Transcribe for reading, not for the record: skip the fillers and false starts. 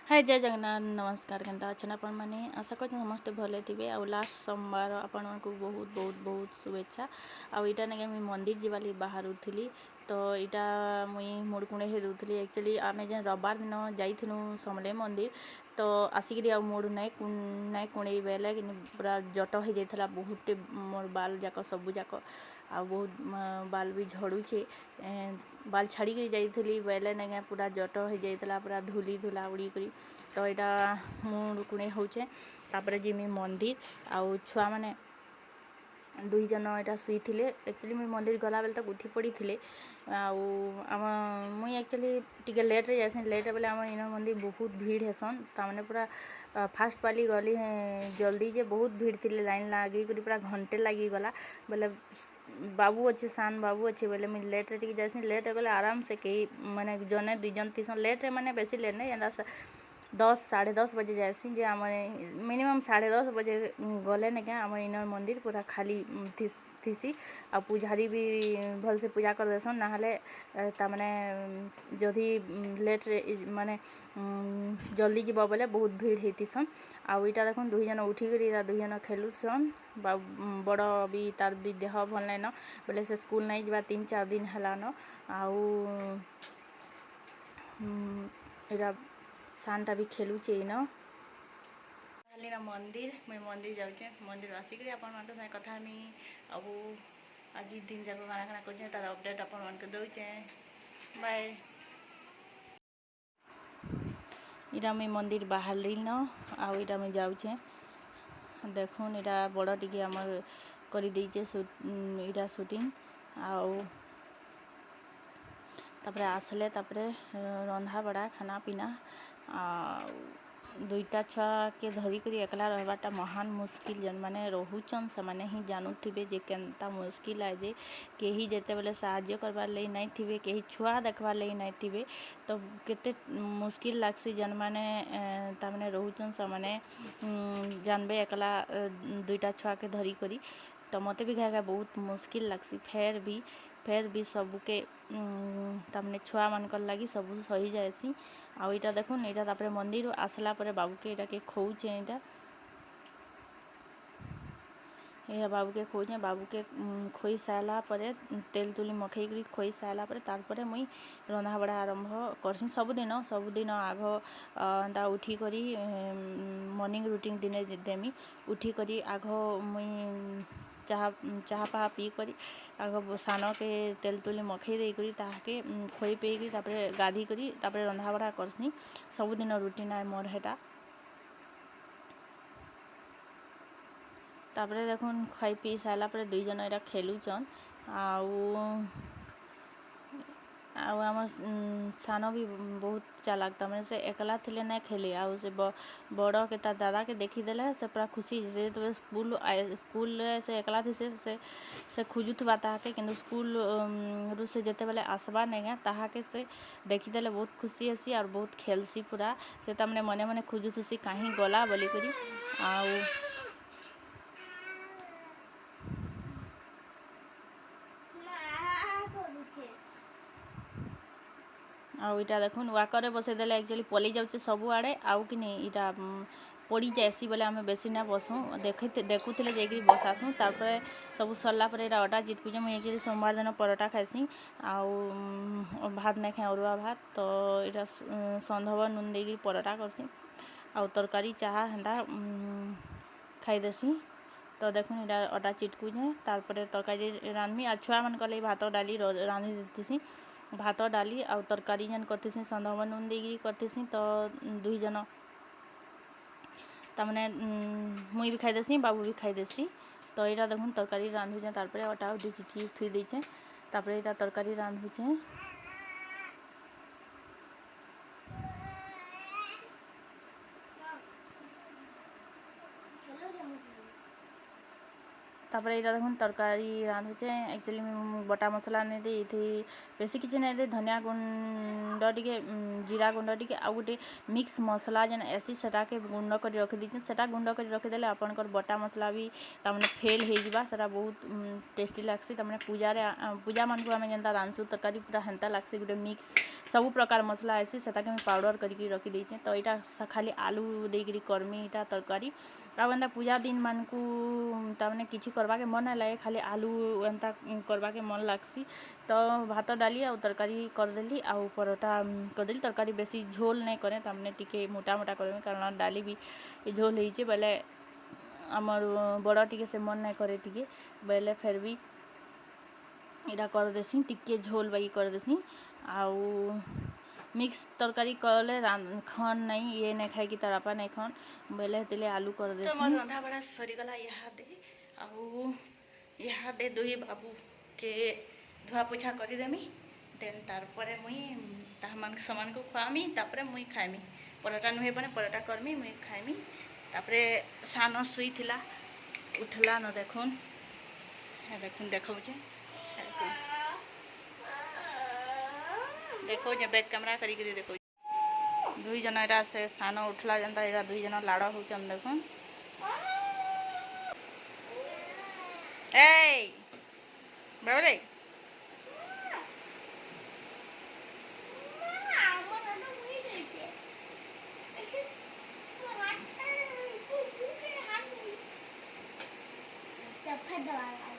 हाय जय जगन्नाथ नमस्कार केन्ता अच्छे आपण मैंने आशा कर समस्ते भले थे आउ लास्ट सोमवार आपण को बहुत बहुत बहुत शुभेच्छा। आउ इटा ना मुई मंदिर जीवाली बाहर थी तो इटा मुई मुड़ कुणे हे दूली एक्चुअली आमे जे रविवार दिन जाइथिनु समले मंदिर तो आसिक मुड़ नाई कुणे बेले पूरा जट हो जाता बहुत मोर बाल जाक सबू जाक आ बहुत बाल भी झड़ुचे बाल छाड़ी जाइली बेले ना पूरा जट हो जाता पूरा धूली धूला उड़ी करी तो यहाँ मुड़ कुणे होचे तापर जिमी मंदिर आउ छुआ माने दुई जन यहाँ शुई थे एक्चुअली मुई मंदिर गला बेले तक उठी पड़ी थे आम मुई एक्चुअली टिके लेट्रे जाए लेट्रे बेले आम इन मंदिर बहुत भीड़ हेसन ताने पूरा फास्ट पाली गली जल्दी जे बहुत भीड़ थी लाइन लगी पूरा घंटे लगी गला बोले बाबू अच्छे सान बाबू अच्छे बोले मुझे लेट्रे टिके जाए लेट्रे गले आराम से कई मैंने जने दुई जन थी लेट्रे मैंने बेसी लेट नहीं एंदा 10 साढ़े 10 बजे जाएसी जे आम मिनिमम 10:30 बजे गले ना क्या आम इन मंदिर पूरा खाली थीसी आ पुजारी भी भल से पूजा कर देसन ना ताने जदि लेट माने जल्दी जीव बोले बहुत भीड़ होतीसन आउ इटा देखुन दुई जन उठिक दुई जन खेलुसन बड़ भी तार भी देह भल नाइन बोले से स्कूल नहीं जा 3-4 दिन हेलान आउ इरा सानटा भी खेलुचे इन मंदिर मुई मंदिर जाऊे मंदिर आसिक आप कथा हमी अब आज दिन जाक काଣା काଣା कर तार अपडेट आपण दौचे बाय। इरा मुई मंदिर बाहर न आउ इटा मुई जाऊे देखुन इटा बड़ टिके आमर कर देचे इटा शूटिंग आउ तापरे आसले तापरे रंधा बड़ा खाना पीना दुईटा छुआ के धरिक एकला रहबाटा महान मुस्किल जन मैंने रोचन से मैंने ही जानूे जे केनता मुस्किल है जे कहीं जेते बेले साहाଯ୍य करवार लई नहीं थे कहीं छुआ देखवार लई नहीं थे तो केते मुस्किल लागसी जन मैंने तामने रोचन से मैंने जानबे एकला दुईटा छुआ के धरी करी तो मते भी घाघा बहुत मुस्किल लागसी फेर भी सबके तामने छुआ मानकर लगी सब सही जाएसी आउ इटा देखुन इटा तापरे मंदिर आसला परे बाबू के इटा के खोचे इटा यह बाबू के खोजे बाबू के खोई सारा परे तेल तुली मखई खोई सारा परे तारपरे मुई रंधा बड़ा आरंभ करसी सबुदिन आग एंता उठी करी मॉर्निंग रूटीन दिने देमी उठी करी आग मुई चाहा पाहा पी करी आग सान के तेल तुली मखई दे करी ताके खोई पे तापरे गाधी करी तापरे रंधा बड़ा करसी सबुदिन रूटीन है मोर हेटा तापरे देखुन खाई पी सारा पर दुई जन यहाँ खेलुचन आम सान भी बहुत चालाक तमें से एकला थे ना खेले आउ से बड़ के तार दादा के देखीदेले से पूरा खुशी से तो स्कूल से एकला थी से खोजुवा ताके किंतु स्कूल रु से जिते बेले आसबा नहीं ताके से देखीदेले बहुत खुशी हेसी और बहुत खेलसी पूरा से तमने मने मने खोजुथुसी कहीं गला बोली करी आउ इटा देखुन वाकर बसईदेले एक्चुअली पलि जाऊे सबू आड़े आउ कि नहीं इटा पड़ी जाएसी बोले आम बेसी ना बसू देखुले जाकि बसासू तापर सब सरला अटा चिटकुचे मुझे एक्चुअली सोमवार दिन परोटा खाइसी आउ भात नहीं खाए अरुआ भात तो इटा संधव नून देगी परोटा करसी आउ तरकारी चाहा हेन्ता खाईदेसी तो देखुन इटा अटा चिटकुचे तारपरे तरकारी रांधमी आ छुआ मन कले भात डाली रांधि देसी भात डाली आउ तरकारी जेन करथेसी संधव नून देगी करथेसी तो दुई जन तामने मुई भी खाईदेसी बाबू भी खाईदेसी तो यहाँ देखुन तरकारी रांधुचे तारपरे अटा उठी चिटकी थुई देचे तापरे यहाँ तरकारी रांधुचे तापर यहाँ देखुन तरकारी रांधुचे एक्चुअली बटा मसला नहीं दे ये बेसी किसी नहीं दे धनिया गुंड टे जीरा गुंड टे आ गोटे मिक्स मसला जेन ऐसी सेटा के गुंड कर रखी दीजिए सेटा गुंड कर रखीदे आपंकर बटा मसला भी तमें फेल होगा बहुत टेस्टी लगसी तमें पूजा मान को आम जेनता रांधसु तरकारी पूरा हेन्ता लगसी गोटे मिक्स सब प्रकार मसला ऐसी सेटा के पाउडर करके रखी देचे तो यहाँ खाली आलू देकरी कर्मी यहाँ तरकारी आंता पूजा दिन मान को तमें किसी करवा के मन नहीं लगे खाली आलू एंता करवा के मन लगसी तो भात डाली आ तरकारी करदेली आ परोटा करदेली तरकारी बेसी झोल नहीं करें तमें टिके मोटा मोटा करें कारण डाली भी झोल होइए बेले आमर बड़ टिके से मन नहीं करे टिके बेले फिर भी इटा करदेसी टिके झोल बाई करदेसी आउ मिक्स तरकारी कले खन नहीं ये नहीं खाई कि तरापा नहीं खन बेले तेले आलू कर दे तो रंधा बड़ा सरीगला यहाँ दे दुई बाबू के धुआ पोछा करदेमी देन तारपरे मुई ताहमान समान को खुआमी तापरे मुई खाइमी परोटा नुहे बने परोटा करमी मुई खाइमी तापरे सान सुई थिला उठला न देखुन देखुन देखौचे देखो जे बैक कैमरा करी देखो दुई जना एटा से सान उठला जनता एटा दुई जना लाड़ होचन देखो ए बाबरे The pedal.